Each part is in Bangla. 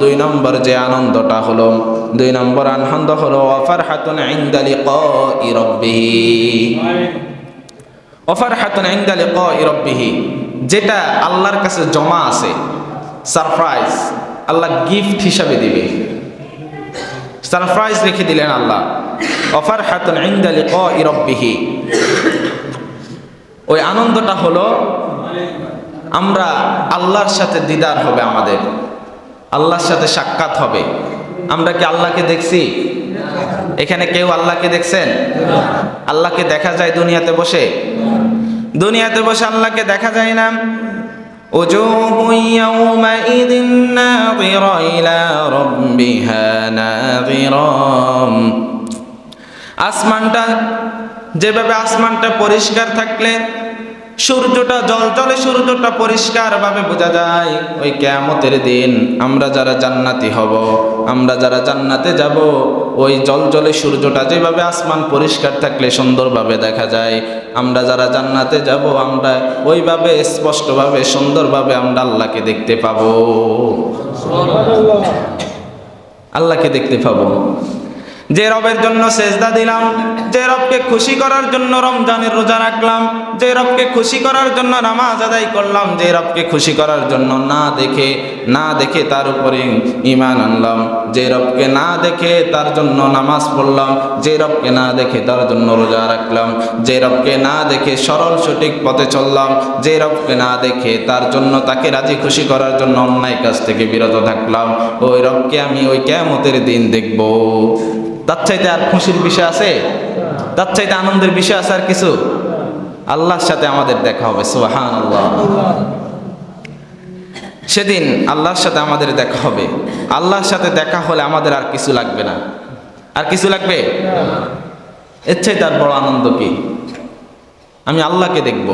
দুই নম্বর যে আনন্দটা হলো, দুই নম্বর আনন্দ হলো ফারহাতুন ইনদা লিকাই রাব্বিহি, ফারহাতুন ইনদা লিকাই রাব্বিহি, যেটা আল্লাহর কাছে জমা আছে, সারপ্রাইজ আল্লাহ গিফট হিসাবে দিবে, সারপ্রাইজ রেখে দিলেন আল্লাহ। ফারহাতুন ইনদা লিকাই রাব্বিহি, ওই আনন্দটা হলো আমরা আল্লাহর সাথে দিদার হবে, আমাদের আল্লাহর সাথে সাক্ষাৎ হবে। আমরা কি আল্লাহকে দেখছি? এখানে কেউ আল্লাহকে দেখছেন? আল্লাহকে দেখা যায় দুনিয়াতে বসে? দুনিয়াতে বসে আল্লাহকে দেখা যায় না। ওজুহু ইয়াওমাইযিন নাযিরা ইলা রাব্বিহা নাযিরা, আসমানটা যেভাবে আসমানটা পরিষ্কার থাকলে সূর্যটা জলজলে সূর্যটা পরিষ্কার ভাবে বোঝা যায়, ওই কিয়ামতের দিন আমরা যারা জান্নাতি হব, আমরা যারা জান্নাতে যাব, ওই জলজলে সূর্যটা যেভাবে আসমান পরিষ্কার থাকলে সুন্দরভাবে দেখা যায়, আমরা যারা জান্নাতে যাব আমরা ওইভাবে স্পষ্টভাবে সুন্দরভাবে আমরা আল্লাহকে দেখতে পাবো, আল্লাহকে দেখতে পাবো। যে রবের জন্য সেজদা দিলাম, যে রবকে খুশি করার জন্য রমজানের রোজা রাখলাম, যে রবকে খুশি করার জন্য নামাজ আদায় করলাম, যে রবকে খুশি করার জন্য না দেখে তার উপরে ঈমান আনলাম, যে রবকে না দেখে তার জন্য নামাজ পড়লাম, যে রবকে না দেখে তার জন্য রোজা রাখলাম, যে রবকে না দেখে সরল সঠিক পথে চললাম, যে রবকে না দেখে তার জন্য তাকে রাজি খুশি করার জন্য অন্যায় কাজ থেকে বিরত থাকলাম, ওই রবকে আমি ওই কিয়ামতের দিন দেখব। তার চাইতে আর খুশির বিষয় আছে? তার চাইতে আনন্দের বিষয় আছে আর কিছু? আল্লাহর সাথে আমাদের দেখা হবে, সুবহানাল্লাহ। সেদিন আল্লাহর সাথে আমাদের দেখা হবে। আল্লাহর সাথে দেখা হলে আমাদের আর কিছু লাগবে না। আর কিছু লাগবে? এর চাইতে আর বড় আনন্দ কি? আমি আল্লাহকে দেখব।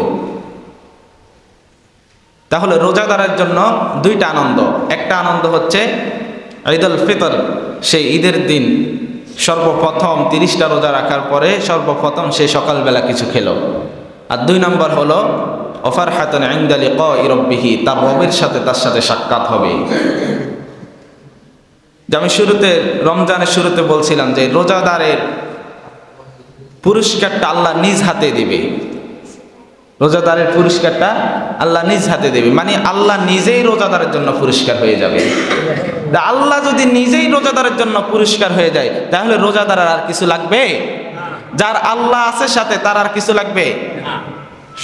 তাহলে রোজাদারের জন্য দুইটা আনন্দ। একটা আনন্দ হচ্ছে ঈদুল ফিতর, সেই ঈদের দিন সর্বপ্রথম 30টা রোজা রাখার পরে সর্বপ্রথম সে সকালবেলা কিছু খেলো। আর দুই নম্বর হলো ফারহাতুন ইনদা লিকাই রাব্বিহি, তার রবের সাথে তার সাথে সাক্ষাৎ হবে। যে আমি রমজানের শুরুতে বলছিলাম যে রোজাদারের পুরস্কারটা আল্লাহ নিজ হাতে দিবে। রোজাদারের পুরস্কারটা আল্লাহ নিজ হাতে দেবে, মানে আল্লাহ নিজেই রোজাদারের জন্য পুরস্কার হয়ে যাবে। আল্লাহ যদি নিজেই রোজাদারের জন্য পুরস্কার হয়ে যায়, তাহলে রোজাদার আর কিছু লাগবে? যার আল্লাহ আছে সাথে তার আর কিছু লাগবে?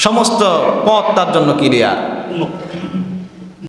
সমস্ত পথ তার জন্য ক্লিয়ার।